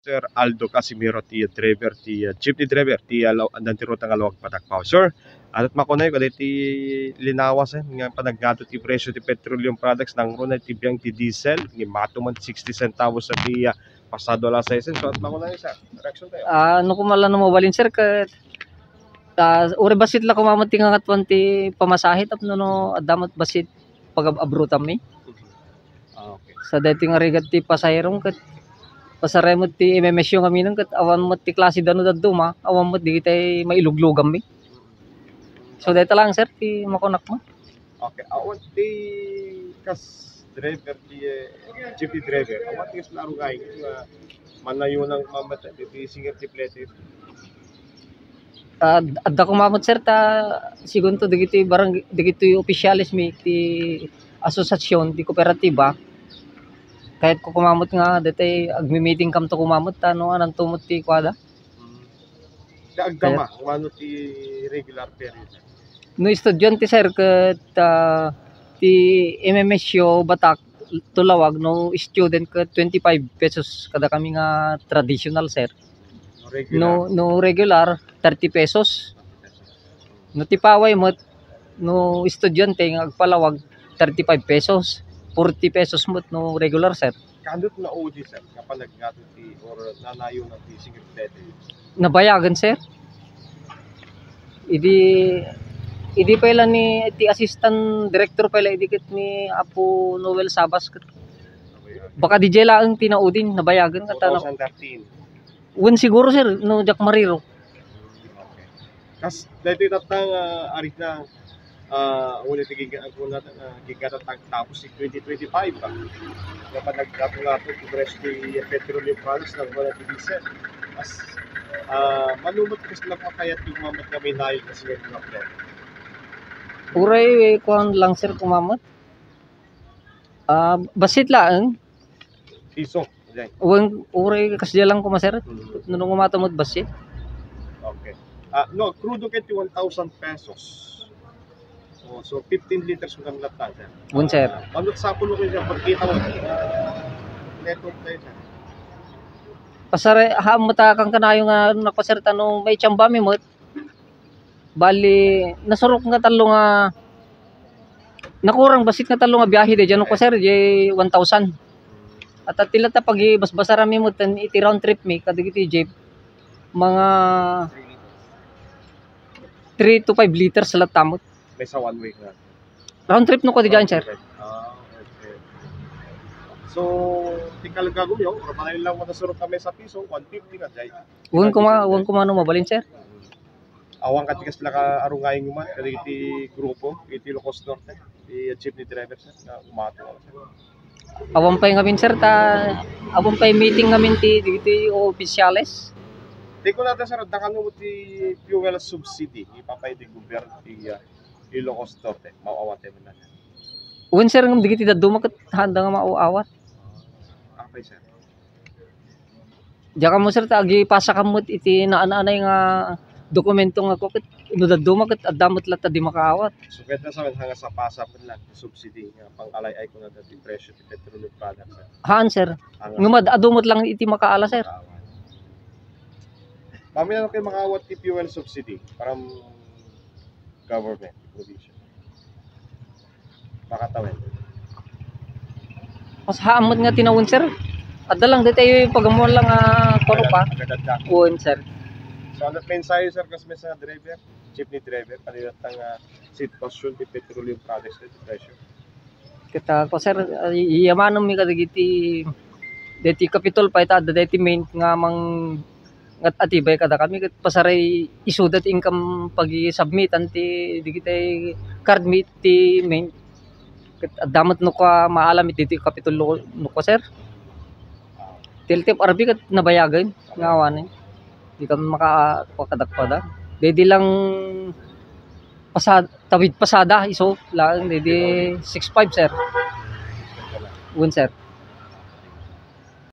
Sir Aldo Casimiro ti driver ti jeepney driver ti andan ti ruta nga luwag patakpaw. Sir, at makunay ko ti linawas nga panaggato ti presyo ti petroleum products nang runa ti biyang ti diesel ni matuman 60 centavos sa ti pasado alas 6. So at makunay sir, reaction tayo. Ano ko mala no mabalin sir ka uri basit la kumamot ti nga katwan ti pamasahit tapno no adamat basit pag abrutam mi. Okay. Sa dati nga rigat ti pasahirong kat pasaremot ti MMS yung kami nang kat awan mo ti klase dano daduma awan mo di tay mailuglugam mi. So dito lang sir ti makonak mo. Okay, awan ti kas driver ti jeepney driver. Awan ti kas laro gay manayo ng mamat ti singer ti plate. Adda kumamot sir ta sigunto digiti barang digiti opisyalis mi ti asosasyon ti kooperatiba. Kahit ko kumamot nga dati agmi-meeting kam to kumamot no anang tumot ti kwada. Daagdama kumano ti regular period. No estudyante sir ket ti MMS yo Batak tulawag no student ket 25 pesos kada kami nga traditional sir. Regular. No regular 30 pesos. No tipaway mo no estudyante nga agpalawag 35 pesos. 40 pesos mo no regular sir. Kandot na OD sir kapag naggato ti or nanayo na ti single plate. Nabayagan sir. Idi pala ni ti assistant director pala idikit ni Apo Noel Sabas. Baka di jela ang tinaudin nabayagan kata 2013. Wen siguro sir no Jack Mariro. Okay. Kas dati tatang arit na ulit gigan ako na gigata tapos si 2025 pa. Kapag naggato ti presyo ti petroleum products ng wala ti diesel. As manumot kasi lang makayat yung mamat kami nayo kasi yung mga plate. Uray kuan lang sir kumamot. Basit lang. Piso. Wen uray kasi lang kumaser. Nung umatamot basit. Okay. No, crudo kay 1,000 pesos. So 15 liters mo kami lata sir. Wen sir. Manot sa puno ko siya pagkita mo. Network tayo sir. Pasare hamata kang kanayo nga nakasir tanong may tsamba mi mo. Bali nasurok nga talo nga nakurang basit nga talo nga biyahe de diyan ko sir 1,000. At tila ta pag basbasara mi mo tan iti round trip mi kadigiti jeep mga 3 to 5 liters la tamot. May sa 1 week na. Round trip no ko di diyan sir. Okay. So, tingkal gago yo, or panay lang mo nasurok kami sa piso 150 ka jay. Wen ko mano mabalin sir. Awang katikas la ka arungay man kaditi grupo, iti Ilocos Norte, ti jeepney driver sir na umato. Awan pa ngamin sir awan pa meeting ngamin ti digiti opisyales. Di ko natin sir, dakan mo ti fuel subsidy, ipapay di gobyerno ti Ilocos Norte, mauawat mo na. Wen sir ngam digiti daduma ket handa nga mauawat. Okay sir. Diya ka mo sir agi pasa kamot iti naan-anay nga dokumento nga ko ket no daduma ket addamot lata di makaawat. So kahit na sa hanga sa pasa pa lang subsidy nga pang alay ay ko na dati presyo ti petroleum products sir. Haan sir. Ngumad adumot lang iti makaala sir. Mami na kayo makaawat ti fuel subsidy from government provision. Makatawin. Mas haamot nga tinawon sir. Adda lang dito pagamuan lang kono pa. Wen sir. So ano mensahe sir kasi may sa driver, jeepney driver, kanilang sitwasyon ti petroleum products ti presyo. Kita ko sir iyamanom mi kadigiti deti kapitol pa ita deti main nga mang ngat atibay kada kami ket pasaray isudat income pagi-submit anti digiti card meet ti main ket adamot no ka maalam iti kapitol no ko sir. Tiltip arbi ket nabayagan nga awan. Di kami makakadakpada. Dedi lang tawid pasada iso lang dedi 65 sir. Wen sir.